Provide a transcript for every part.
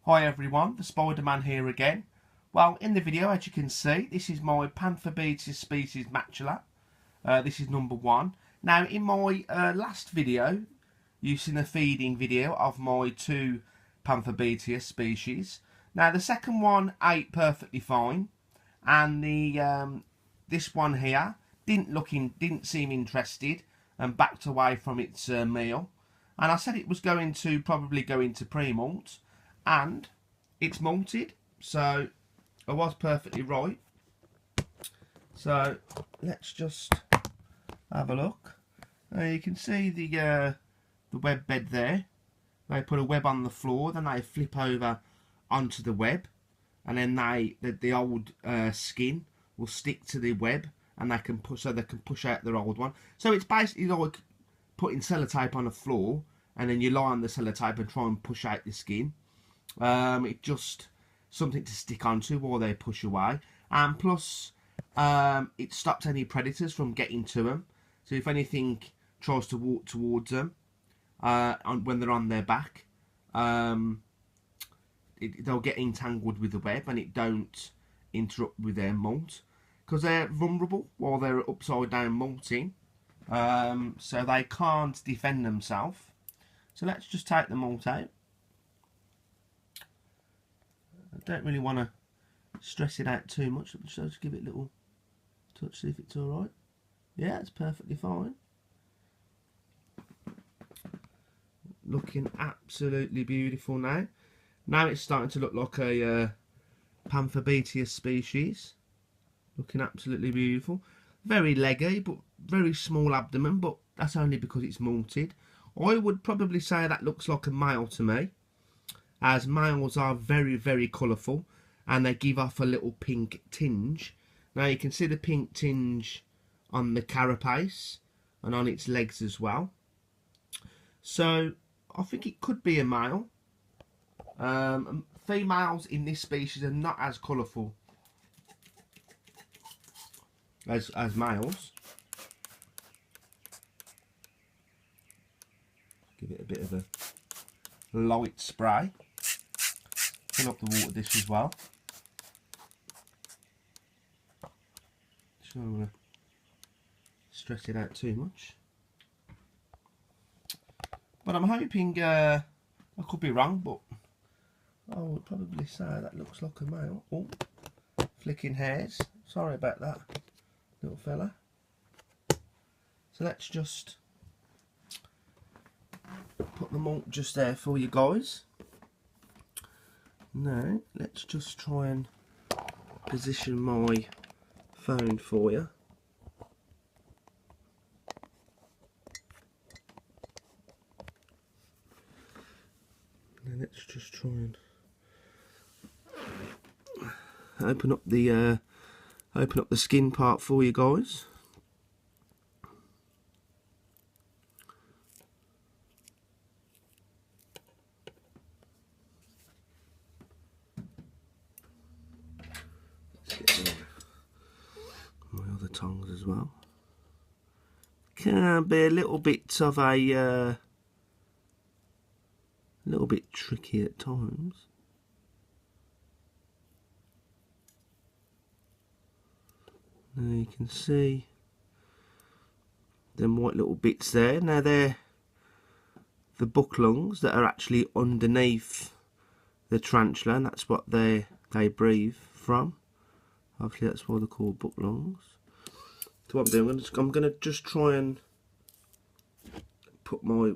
Hi everyone, the Spiderman here again. Well, in the video, as you can see, this is my Pamphobeteus Sp Machalla. This is number 1. Now, in my last video, you've seen a feeding video of my 2 Pamphobeteus species. Now, the second one ate perfectly fine, and the this one here didn't seem interested and backed away from its meal. And I said it was going to probably go into pre-molt, and it's molted, so I was perfectly right. So let's just have a look. You can see the web bed there. They put a web on the floor, then they flip over onto the web, and then the old skin will stick to the web, and they can push out their old one. So it's basically like putting sellotape on the floor, and then you lie on the sellotape and try and push out the skin. It's just something to stick onto while they push away, and plus it stops any predators from getting to them. So if anything tries to walk towards them when they're on their back, they'll get entangled with the web, and it don't interrupt with their molt, because they're vulnerable while they're upside down molting, so they can't defend themselves. So let's just take the molt out. I don't really want to stress it out too much. So just give it a little touch, see if it's alright. Yeah, it's perfectly fine. Looking absolutely beautiful now. Now it's starting to look like a Pamphobeteus species. Looking absolutely beautiful. Very leggy, but very small abdomen, but that's only because it's molted. I would probably say that looks like a male to me, as males are very, very colourful, and they give off a little pink tinge. Now you can see the pink tinge on the carapace and on its legs as well. So I think it could be a male. Females in this species are not as colourful as males. Give it a bit of a light spray. Fill up the water dish as well. Just don't want to stress it out too much. But I'm hoping, I could be wrong, but I would probably say that looks like a male. Oh, flicking hairs. Sorry about that, little fella. So let's just put the molt just there for you guys. Now let's just try and position my phone for you. Now let's just try and open up the skin part for you guys. My other tongs as well. Can be a little bit of a little bit tricky at times. Now you can see them white little bits there. Now they're the buck lungs that are actually underneath the tarantula, and that's what they breathe from. Obviously that's why they're called buck lungs. So what I'm doing, I'm going to just try and put my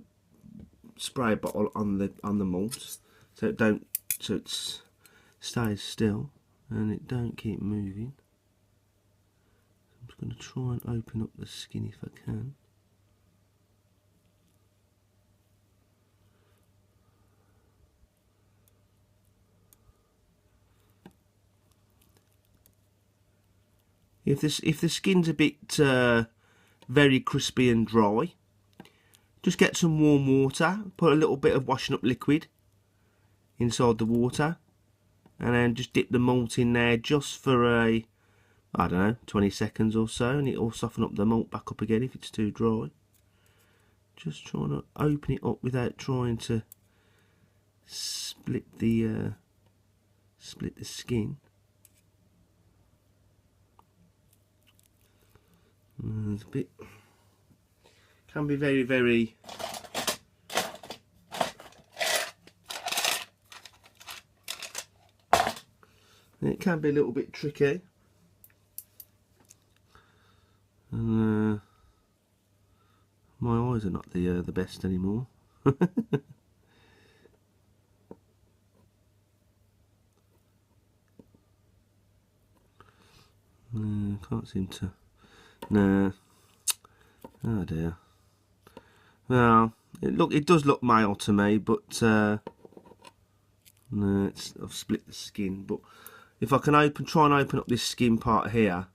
spray bottle on the molt, so it stays still and it don't keep moving. I'm just going to try and open up the skin if I can. If the skin's a bit very crispy and dry, just get some warm water, put a little bit of washing up liquid inside the water, and then just dip the molt in there just for I don't know, 20 seconds or so, and it'll soften up the molt back up again if it's too dry. Just trying to open it up without trying to split the skin. It's a bit, can be very it can be a little bit tricky, and my eyes are not the best anymore. Can't seem to. Nah. Oh dear. Well, it does look male to me, but no, I've split the skin. But if I can try and open up this skin part here,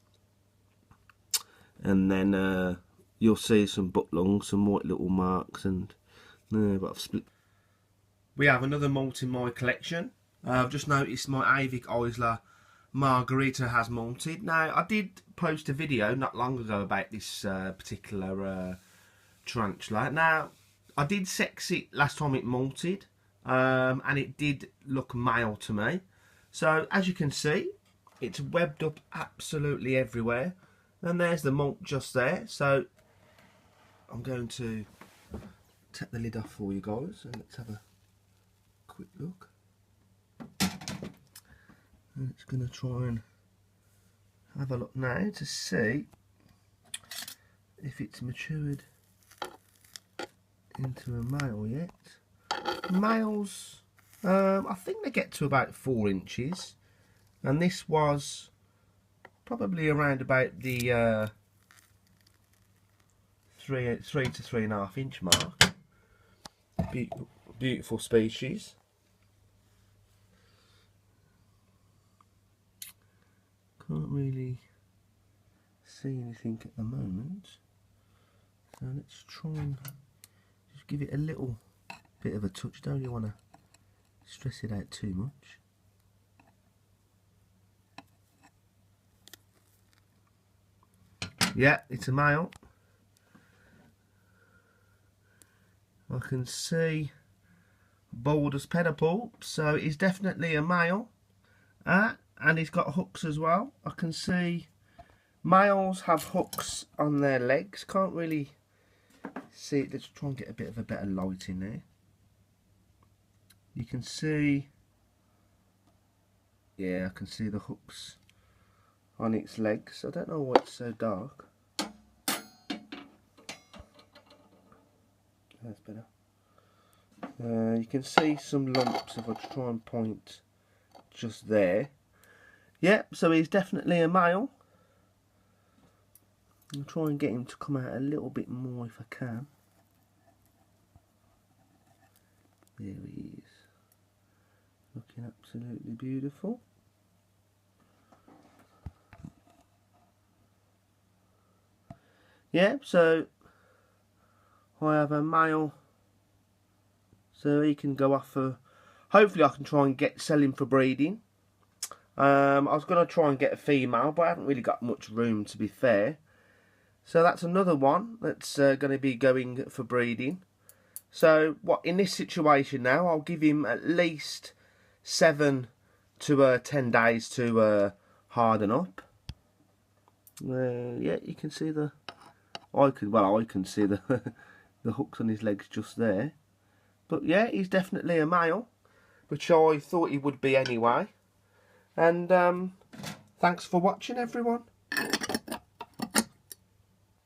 and then you'll see some butt lungs, some white little marks, and no, but I've split. We have another molt in my collection. I've just noticed my Avic Isla Margarita has molted. Now, I did post a video not long ago about this particular tarantula. Now, I did sex it last time it molted, and it did look male to me. So, as you can see, it's webbed up absolutely everywhere. And there's the molt just there. So, I'm going to take the lid off for you guys, and let's have a quick look. And it's going to try and have a look now to see if it's matured into a male yet. Males, I think they get to about 4 inches, and this was probably around about the 3 to 3.5 inch mark. Beautiful species. Can't really see anything at the moment, so let's try and just give it a little bit of a touch. Don't really want to stress it out too much. Yeah, it's a male. I can see bulbous pedipalp, so it's definitely a male. And he's got hooks as well. I can see males have hooks on their legs. Can't really see it. Let's try and get a bit of a better light in there. You can see, yeah, I can see the hooks on its legs. I don't know why it's so dark. That's better. You can see some lumps if I try and point just there. Yep, so he's definitely a male. I'll try and get him to come out a little bit more if I can. There he is. Looking absolutely beautiful. Yeah, so I have a male, so he can go off for, hopefully I can try and sell him for breeding. I was going to try and get a female, but I haven't really got much room, to be fair. So that's another one that's going to be going for breeding. So what in this situation now, I'll give him at least 7 to 10 days to harden up. Yeah, you can see the, I can see the the hooks on his legs just there. But yeah, he's definitely a male, which I thought he would be anyway. And thanks for watching, everyone.